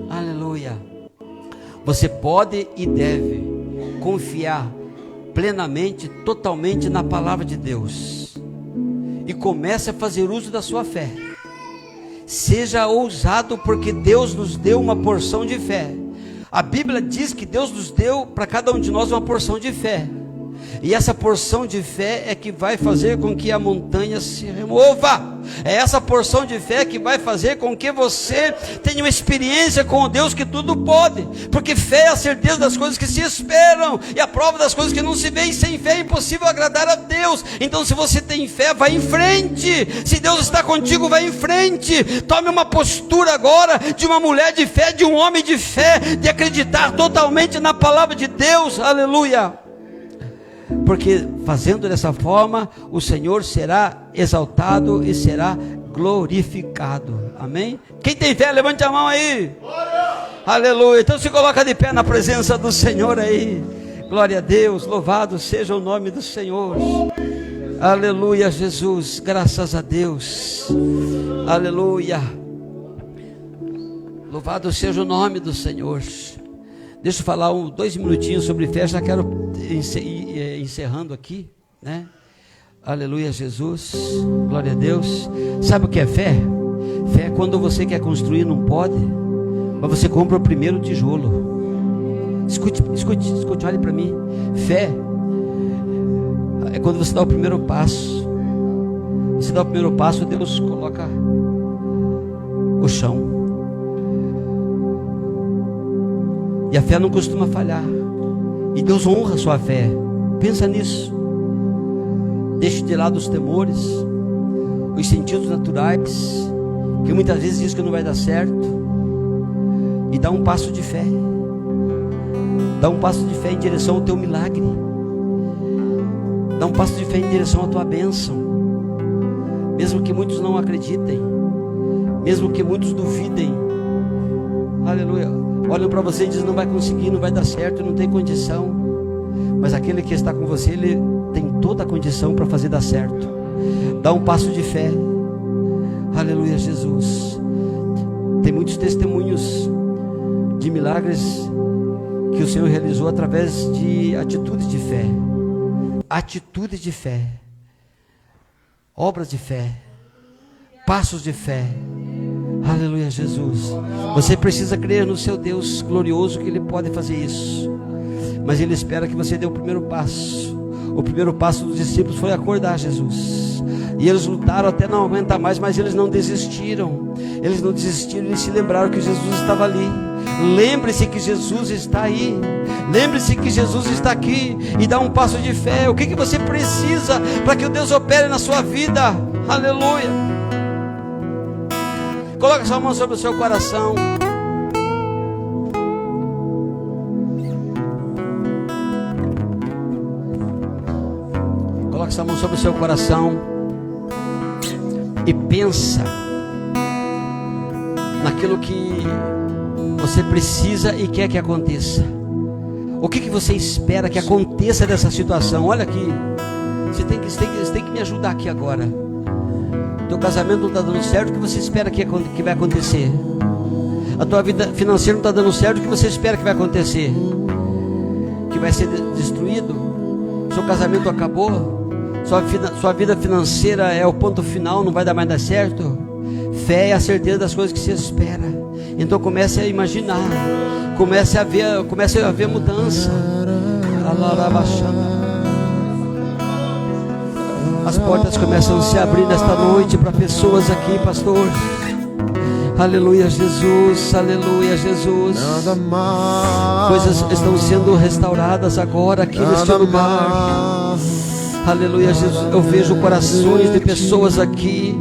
Aleluia. Você pode e deve confiar plenamente, totalmente na palavra de Deus, e comece a fazer uso da sua fé. Seja ousado, porque Deus nos deu uma porção de fé. A Bíblia diz que Deus nos deu para cada um de nós uma porção de fé. E essa porção de fé é que vai fazer com que a montanha se remova. É essa porção de fé que vai fazer com que você tenha uma experiência com o Deus que tudo pode. Porque fé é a certeza das coisas que se esperam e a prova das coisas que não se veem. Sem fé é impossível agradar a Deus. Então, se você tem fé, vai em frente. Se Deus está contigo, vai em frente. Tome uma postura agora de uma mulher de fé, de um homem de fé, de acreditar totalmente na palavra de Deus. Aleluia. Porque fazendo dessa forma, o Senhor será exaltado e será glorificado. Amém? Quem tem fé, levante a mão aí. Glória! Aleluia. Então se coloca de pé na presença do Senhor aí. Glória a Deus, louvado seja o nome do Senhor. Aleluia, Jesus, graças a Deus. Aleluia. Louvado seja o nome do Senhor. Deixa eu falar 2 minutinhos sobre fé, já quero ir encerrando aqui, né? Aleluia, Jesus, glória a Deus. Sabe o que é fé? Fé é quando você quer construir, não pode, mas você compra o primeiro tijolo. Escute, olhe para mim. Fé é quando você dá o primeiro passo. Você dá o primeiro passo, Deus coloca o chão. E a fé não costuma falhar. E Deus honra a sua fé. Pensa nisso. Deixe de lado os temores, os sentidos naturais, que muitas vezes diz que não vai dar certo. E dá um passo de fé. Dá um passo de fé em direção ao teu milagre. Dá um passo de fé em direção à tua bênção. Mesmo que muitos não acreditem, mesmo que muitos duvidem. Aleluia. Olham para você e dizem: não vai conseguir, não vai dar certo, não tem condição. Mas aquele que está com você, ele tem toda a condição para fazer dar certo. Dá um passo de fé. Aleluia, Jesus. Tem muitos testemunhos de milagres que o Senhor realizou através de atitudes de fé. Atitudes de fé, obras de fé, passos de fé. Aleluia, Jesus. Você precisa crer no seu Deus glorioso, que Ele pode fazer isso. Mas Ele espera que você dê o primeiro passo. O primeiro passo dos discípulos foi acordar Jesus. E eles lutaram até não aguentar mais, mas eles não desistiram. Eles não desistiram, eles se lembraram que Jesus estava ali. Lembre-se que Jesus está aí. Lembre-se que Jesus está aqui. E dá um passo de fé. O que você precisa para que o Deus opere na sua vida? Aleluia. Coloque sua mão sobre o seu coração. Coloque sua mão sobre o seu coração e pensa naquilo que você precisa e quer que aconteça. O que você espera que aconteça dessa situação? Olha aqui, você tem que me ajudar aqui agora. Teu casamento não está dando certo, o que você espera que vai acontecer? A tua vida financeira não está dando certo, o que você espera que vai acontecer? Que vai ser destruído? Seu casamento acabou? Sua vida financeira é o ponto final, não vai dar mais dar certo? Fé é a certeza das coisas que se espera. Então comece a imaginar, comece a ver mudança. As portas começam a se abrir nesta noite para pessoas aqui, pastor. Aleluia, Jesus, aleluia, Jesus. Coisas estão sendo restauradas agora aqui neste lugar. Aleluia, Jesus. Eu vejo corações de pessoas aqui,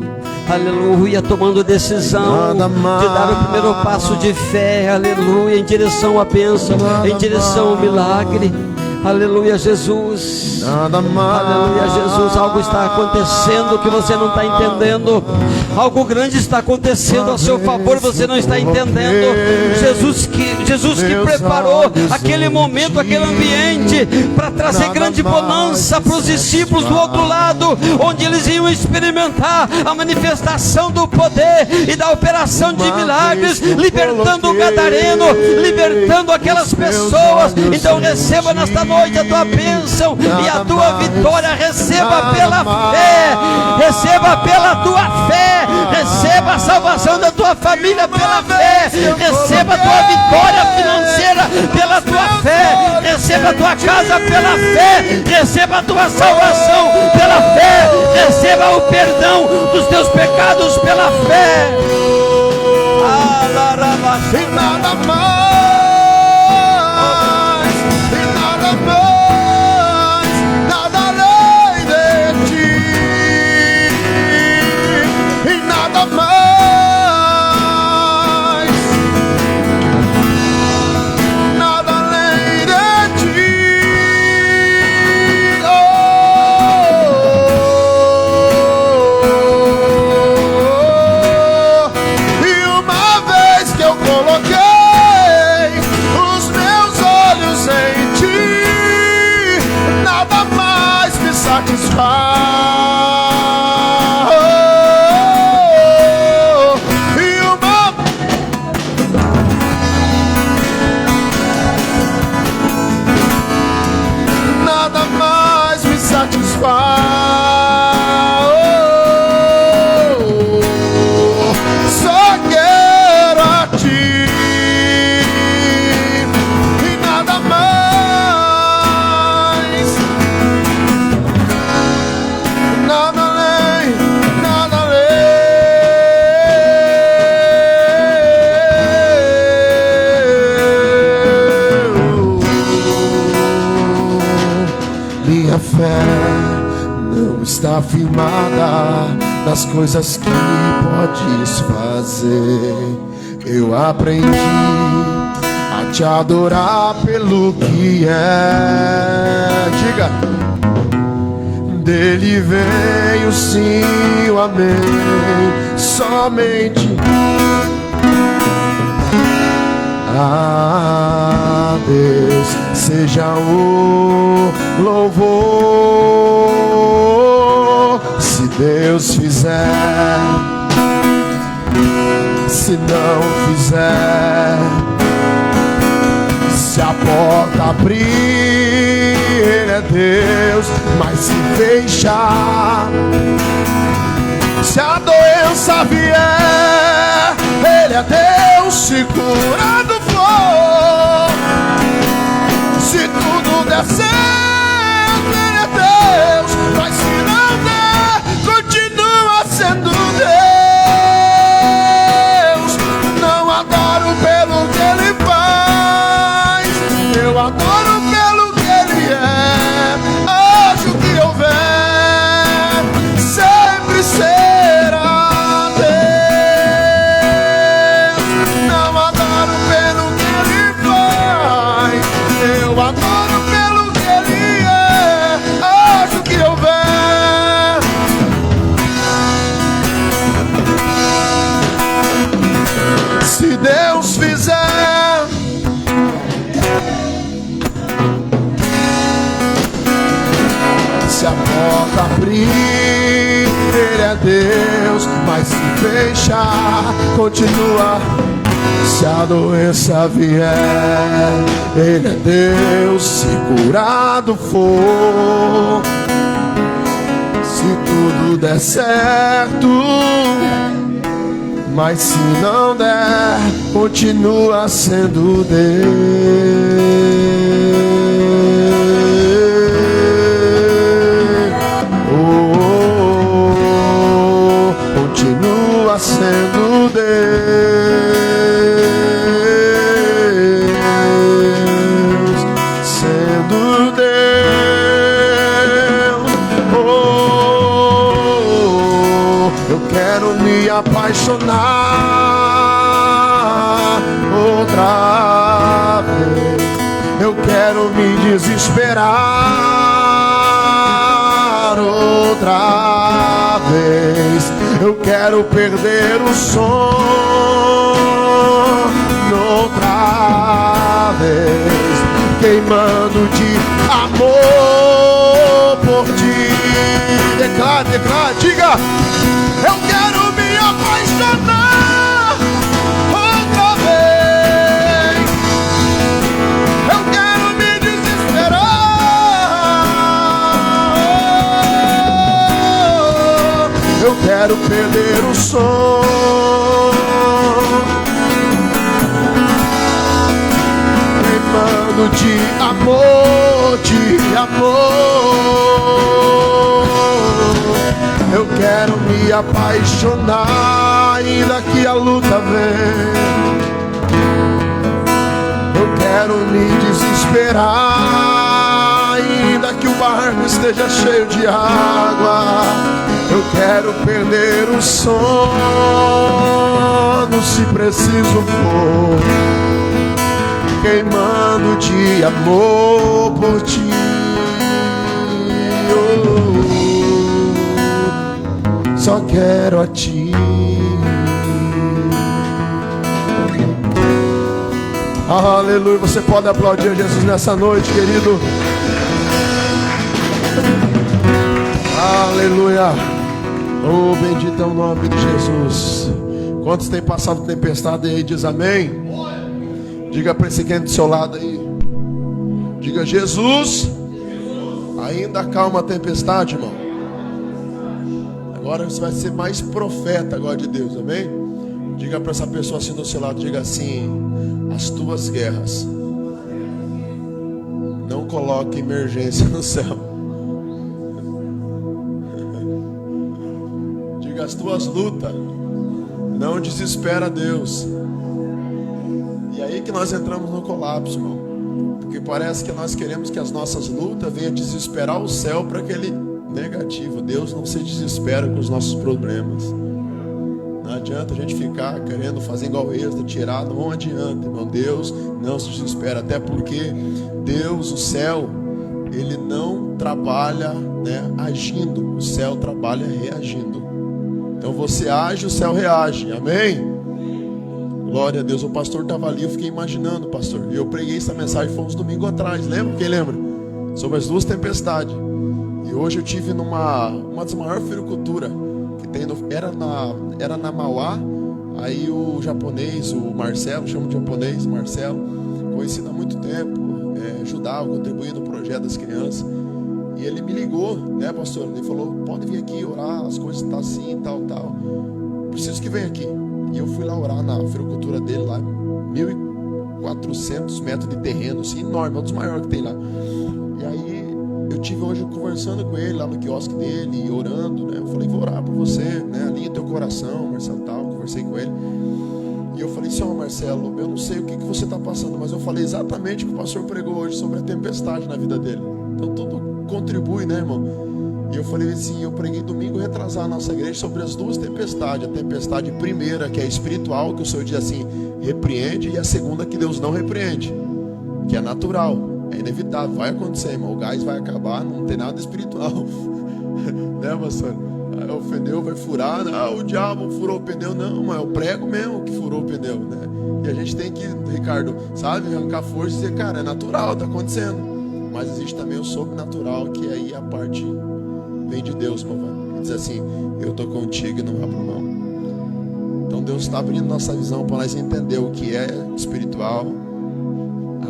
aleluia, tomando decisão de dar o primeiro passo de fé, aleluia, em direção à bênção, em direção ao milagre. Aleluia, Jesus. Aleluia, Jesus. Algo está acontecendo que você não está entendendo. Algo grande está acontecendo ao seu favor, você não está entendendo. Jesus que preparou aquele momento, aquele ambiente para trazer grande bonança para os discípulos do outro lado, onde eles iam experimentar a manifestação do poder e da operação de milagres, libertando o gadareno, libertando aquelas pessoas. Então receba nesta noite a tua bênção e a tua vitória. Receba pela fé, receba pela tua fé, receba a salvação da tua família pela fé, receba a tua vitória financeira pela tua fé, receba a tua casa pela fé, receba a tua salvação pela fé, receba o perdão dos teus pecados pela fé. E nada mais, nada além de ti, e nada mais, nada além de ti. Oh, e uma vez que eu coloquei os meus olhos em ti, nada mais me satisfaz. E uma nada mais me satisfaz. Só quero a ti e nada mais, nada além, nada além. Minha fé não está firmada nas coisas que podes fazer. Eu aprendi a te adorar pelo que é. Diga. Dele veio sim o amém, somente a Deus seja o louvor. Se Deus fizer, se não fizer, se a porta abrir, Ele é Deus, mas se fechar, se a doença vier, Ele é Deus, se curando for. Se tudo der certo, Ele é Deus, mas se não der, continua sendo Deus. Não adoro pelo que Ele faz, eu adoro pelo que Ele é. Acho que houver, sempre será Deus. Não adoro pelo que Ele faz, eu adoro pelo que Ele é. Acho que houver, se Deus fizer, se a porta abrir, Ele é Deus, mas se fechar, continua. Se a doença vier, Ele é Deus, se curado for. Se tudo der certo, mas se não der, continua sendo Deus. Oh, continua sendo Deus, sendo Deus. Oh, eu quero me apaixonar outra vez, eu quero me desesperar outra vez, eu quero perder o sono outra vez, queimando de amor por ti. Declara, declara, diga: eu quero me apaixonar outra vez, eu quero me desesperar quero perder o som, queimando de amor, de amor. Eu quero me apaixonar, ainda que a luta vem. Eu quero me desesperar, ainda que o barco esteja cheio de água. Eu quero perder o sono, se preciso for, queimando de amor por ti. Só quero a ti. Aleluia. Você pode aplaudir a Jesus nessa noite, querido. Aleluia. Oh, bendito é o nome de Jesus. Quantos têm passado tempestade aí? Diz amém. Diga para esse quem do seu lado aí. Diga: Jesus ainda acalma a tempestade, irmão. Agora você vai ser mais profeta agora de Deus, amém? Diga para essa pessoa assim do seu lado. Diga assim: as tuas guerras não coloquem emergência no céu. Diga: as tuas lutas não desespera Deus. E aí que nós entramos no colapso, irmão. Porque parece que nós queremos que as nossas lutas venham desesperar o céu para aquele negativo. Deus não se desespera com os nossos problemas. Não adianta a gente ficar querendo fazer igual extra, tirar, não adianta, irmão. Deus não se desespera, até porque Deus, o céu, ele não trabalha, né, agindo, o céu trabalha reagindo. Então você age, o céu reage, amém? Glória a Deus. O pastor estava ali, eu fiquei imaginando, pastor, e eu preguei essa mensagem, foi uns domingos atrás, lembra? Quem lembra? Sobre as duas tempestades. E hoje eu tive uma das maiores fericulturas que tem era na Mauá. Aí o japonês, o Marcelo, chamo de japonês, Marcelo, conhecido há muito tempo, ajudava, contribuía no projeto das crianças. E ele me ligou, né, pastor? Ele falou: pode vir aqui orar, as coisas estão assim, tal. Preciso que venha aqui. E eu fui lá orar na fericultura dele, lá, 1.400 metros de terreno, assim, enorme, é um dos maiores que tem lá. E aí eu tive hoje conversando com ele lá no quiosque dele, orando, né? Eu falei: vou orar por você, né? Alinha teu coração, Marcelo, tal. Conversei com ele. E eu falei: senhor Marcelo, eu não sei o que você está passando, mas eu falei exatamente o que o pastor pregou hoje sobre a tempestade na vida dele. Então tudo contribui, né, irmão? E eu falei assim, eu preguei domingo retrasado na nossa igreja sobre as duas tempestades. A tempestade primeira, que é espiritual, que o Senhor diz assim, repreende, e a segunda que Deus não repreende, que é natural, é inevitável, vai acontecer, irmão. O gás vai acabar, não tem nada espiritual. Né, pastor? O pneu vai furar, o diabo furou o pneu. Não, mas é o prego mesmo que furou o pneu, né? E a gente tem que, Ricardo, sabe, arrancar força e dizer, cara, é natural, tá acontecendo. Mas existe também o sobrenatural, que aí a parte vem de Deus, papai. Ele diz assim, eu tô contigo e não abro mão. Então Deus está abrindo nossa visão para nós entender o que é espiritual.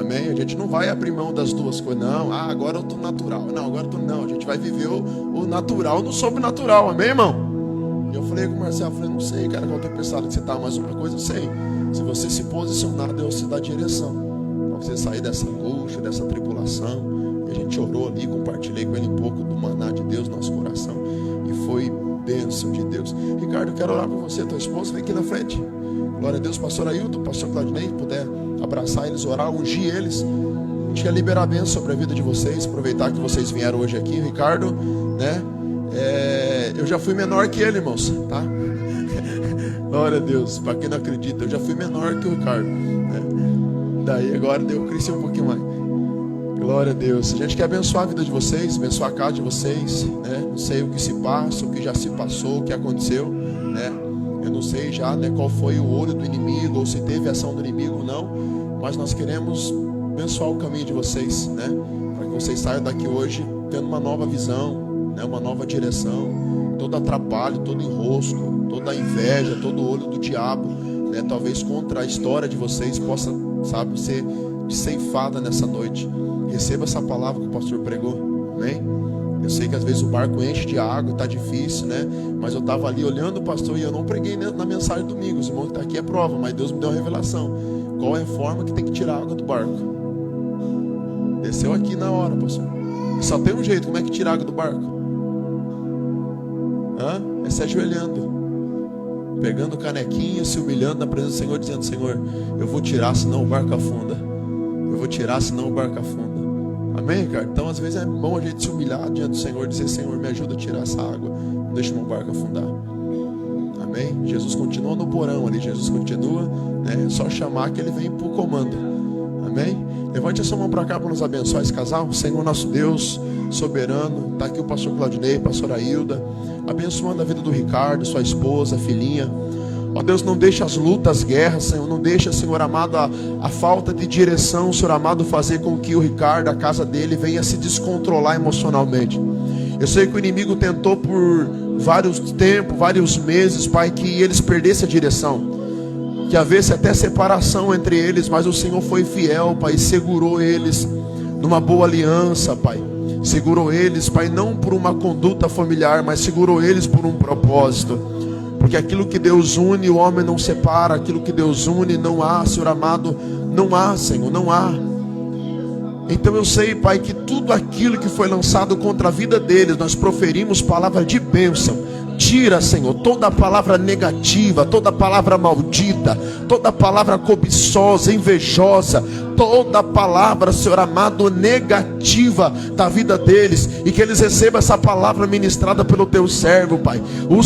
Amém? A gente não vai abrir mão das duas coisas, não. Agora eu tô natural. Não, agora eu tô não. A gente vai viver o natural no sobrenatural. Amém, irmão? E eu falei com o Marcelo, eu falei, não sei, cara, qual tempestade que você tá, mas uma coisa eu sei. Se você se posicionar, Deus te dá direção para você sair dessa angústia, dessa tribulação. E a gente orou ali, compartilhei com ele um pouco do maná de Deus no nosso coração. E foi bênção de Deus. Ricardo, eu quero orar por você, tua esposa, vem aqui na frente. Glória a Deus, pastor Ailton, pastor Claudinei, puder abraçar eles, orar, ungir eles. A gente quer liberar bênção sobre a vida de vocês. Aproveitar que vocês vieram hoje aqui, Ricardo, né? Eu já fui menor que ele, irmãos, tá? Glória a Deus, para quem não acredita, eu já fui menor que o Ricardo, né? Daí agora eu cresci um pouquinho mais. Glória a Deus. A gente quer abençoar a vida de vocês, abençoar a casa de vocês, né? Não sei o que se passa, o que já se passou, o que aconteceu, né? Eu não sei já, né, qual foi o olho do inimigo, ou se teve ação do inimigo ou não, mas nós queremos abençoar o caminho de vocês, né? Para que vocês saiam daqui hoje tendo uma nova visão, né? Uma nova direção. Todo atrapalho, todo enrosco, toda inveja, todo olho do diabo, né? Talvez contra a história de vocês possa, sabe, ser ceifada nessa noite. Receba essa palavra que o pastor pregou, amém? Eu sei que às vezes o barco enche de água, está difícil, né? Mas eu estava ali olhando, pastor, e eu não preguei na mensagem domingo. Os irmãos que estão aqui é prova, mas Deus me deu uma revelação. Qual é a forma que tem que tirar a água do barco? Desceu aqui na hora, pastor. E só tem um jeito, como é que tira a água do barco? É se ajoelhando, pegando o canequinho, se humilhando na presença do Senhor, dizendo: Senhor, eu vou tirar, senão o barco afunda. Eu vou tirar, senão o barco afunda. Amém, Ricardo? Então às vezes é bom a gente se humilhar diante do Senhor, dizer: Senhor, me ajuda a tirar essa água, não deixa o meu barco afundar. Amém? Jesus continua no porão ali, Jesus continua, né? É só chamar que ele vem para o comando. Amém? Levante a sua mão para cá para nos abençoar esse casal. Senhor nosso Deus soberano, está aqui o pastor Claudinei, pastor Ailda, abençoando a vida do Ricardo, sua esposa, filhinha. Ó Deus, não deixa as lutas, as guerras, Senhor, não deixa, Senhor amado, a falta de direção, Senhor amado, fazer com que o Ricardo, a casa dele, venha se descontrolar emocionalmente. Eu sei que o inimigo tentou por vários tempos, vários meses, Pai, que eles perdessem a direção, que houvesse até separação entre eles, mas o Senhor foi fiel, Pai, e segurou eles numa boa aliança, Pai. Segurou eles, Pai, não por uma conduta familiar, mas segurou eles por um propósito. Porque aquilo que Deus une, o homem não separa. Aquilo que Deus une, não há, Senhor amado, não há, Senhor, não há. Então eu sei, Pai, que tudo aquilo que foi lançado contra a vida deles, nós proferimos palavra de bênção. Tira, Senhor, toda palavra negativa, toda palavra maldita, toda palavra cobiçosa, invejosa, toda palavra, Senhor amado, negativa da vida deles, e que eles recebam essa palavra ministrada pelo teu servo, Pai. O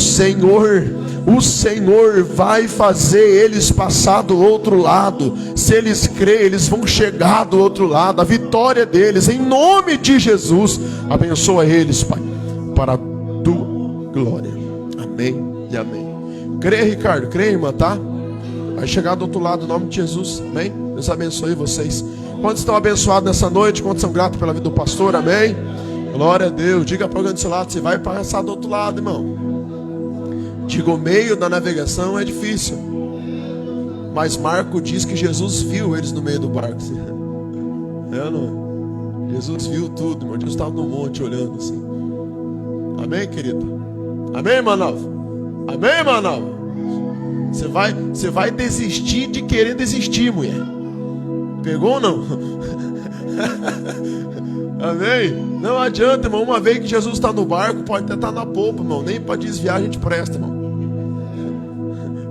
Senhor vai fazer eles passar do outro lado. Se eles crerem, eles vão chegar do outro lado. A vitória deles, em nome de Jesus. Abençoa eles, Pai, para a tua glória. Amém e amém. Crê, Ricardo, crê, irmã, tá? Vai chegar do outro lado, em nome de Jesus. Amém? Deus abençoe vocês. Quantos estão abençoados nessa noite? Quantos são gratos pela vida do pastor? Amém? Glória a Deus. Diga para alguém do seu lado: você vai passar do outro lado, irmão. Diga, o meio da navegação é difícil, mas Marco diz que Jesus viu eles no meio do barco. Não? Jesus viu tudo, irmão. Jesus estava no monte olhando assim. Amém, querido? Amém, Manaus? Amém, Manaus? Você vai desistir de querer desistir, mulher. Pegou ou não? Amém? Não adianta, irmão. Uma vez que Jesus está no barco, pode até estar na polpa, irmão. Nem para desviar a gente presta, irmão.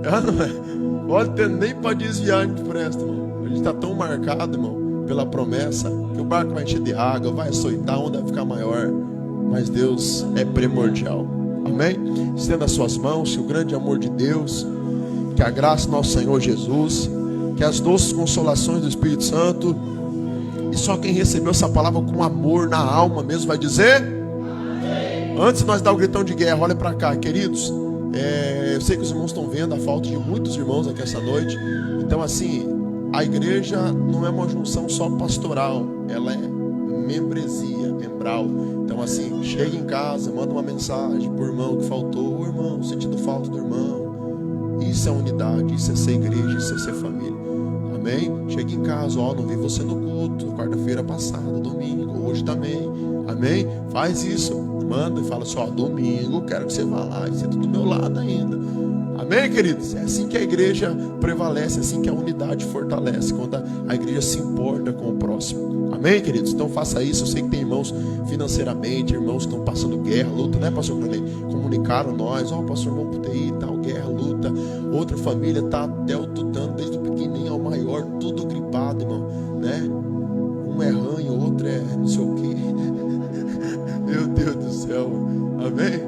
Não é? Pode ter, nem para desviar a gente presta, irmão. A gente está tão marcado, irmão, pela promessa, que o barco vai encher de água, vai açoitar, a onda vai ficar maior. Mas Deus é primordial. Amém? Estenda as suas mãos, que o grande amor de Deus, que a graça do nosso Senhor Jesus, que as doces consolações do Espírito Santo, e só quem recebeu essa palavra com amor na alma mesmo vai dizer amém. Antes de nós dar o gritão de guerra, olha para cá, queridos. Eu sei que os irmãos estão vendo a falta de muitos irmãos aqui essa noite. Então assim, a igreja não é uma junção só pastoral, ela é membresia, membral. Então assim, chega em casa, manda uma mensagem pro irmão que faltou: ô irmão, sentindo falta do irmão. Isso é unidade, isso é ser igreja, isso é ser família. Amém? Chega em casa: ó, não vi você no culto quarta-feira passada, domingo, hoje também. Amém? Faz isso, manda e fala assim: ó, domingo quero que você vá lá e senta do meu lado ainda. Amém, queridos? É assim que a igreja prevalece, é assim que a unidade fortalece, quando a igreja se importa com o próximo. Amém, queridos? Então faça isso. Eu sei que tem irmãos financeiramente, irmãos que estão passando guerra, luta, né, pastor Cranei? Comunicaram nós: ó, pastor, vamos pro TI, tal, guerra, luta. Outra família está até lutando, desde o pequenininho ao maior, tudo gripado, irmão, né? Um é ranho, outro é não sei o que. Meu Deus do céu. Amém?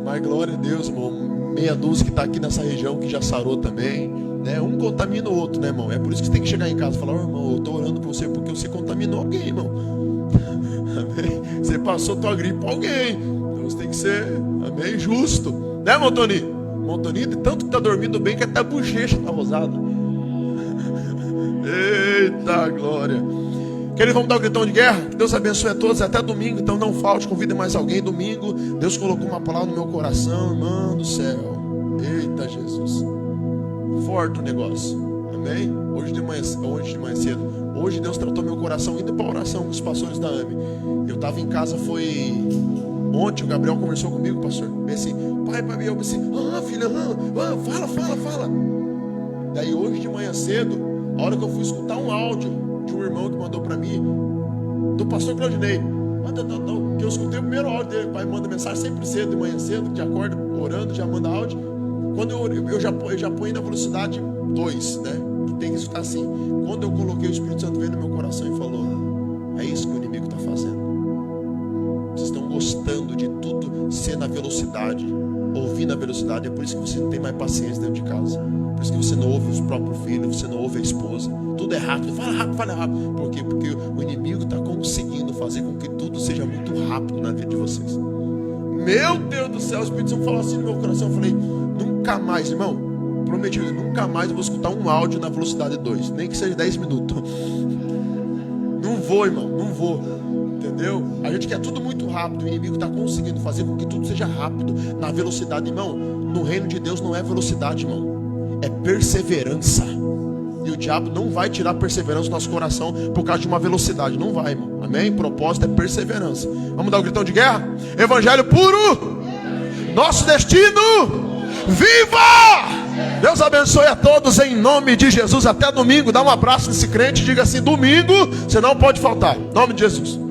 Mas glória a Deus, irmão. Meia dúzia que está aqui nessa região que já sarou também, né? Um contamina o outro, né, irmão? É por isso que você tem que chegar em casa e falar: ô, irmão, eu estou orando por você porque você contaminou alguém, irmão. Amém? Você passou tua gripe para alguém. Então você tem que ser, amém, justo, né, Montoninho? Montoninho, de tanto que está dormindo bem que até a bochecha está rosada. Eita glória. Queridos, vamos dar um gritão de guerra? Que Deus abençoe a todos, até domingo. Então não falte, convida mais alguém domingo. Deus colocou uma palavra no meu coração, irmão do céu. Eita Jesus, forte o negócio. Amém? Hoje de manhã cedo, hoje Deus tratou meu coração indo para a oração com os pastores da AME. Eu estava em casa, foi Ontem o Gabriel conversou comigo, pastor. Ele assim, pai, eu assim, filha, fala. Daí hoje de manhã cedo, a hora que eu fui escutar um áudio de um irmão que mandou para mim, do pastor Claudinei, que eu escutei o primeiro áudio dele. O pai manda mensagem sempre cedo, de manhã cedo, que acorda orando, já manda áudio. Quando eu já ponho na velocidade 2, né? Que tem que escutar assim. Quando eu coloquei, o Espírito Santo veio no meu coração e falou: é isso que o inimigo está fazendo. Vocês estão gostando de tudo ser na velocidade, ouvir na velocidade. É por isso que você não tem mais paciência dentro de casa. Por isso que você não ouve os próprios filhos, você não ouve a esposa. Tudo é rápido, fala rápido. Por quê? Porque o inimigo está conseguindo fazer com que tudo seja muito rápido na vida de vocês. Meu Deus do céu, o Espírito Santo falou assim no meu coração. Eu falei: nunca mais, irmão, prometi, nunca mais eu vou escutar um áudio na velocidade 2, nem que seja 10 minutos. Não vou, irmão, não vou. Entendeu? A gente quer tudo muito rápido. O inimigo está conseguindo fazer com que tudo seja rápido, na velocidade, irmão. No reino de Deus não é velocidade, irmão, é perseverança. E o diabo não vai tirar perseverança do nosso coração por causa de uma velocidade. Não vai, irmão. Amém? Propósito é perseverança. Vamos dar um gritão de guerra? Evangelho puro. Nosso destino. Viva! Deus abençoe a todos em nome de Jesus. Até domingo. Dá um abraço nesse crente. Diga assim: domingo você não pode faltar. Em nome de Jesus.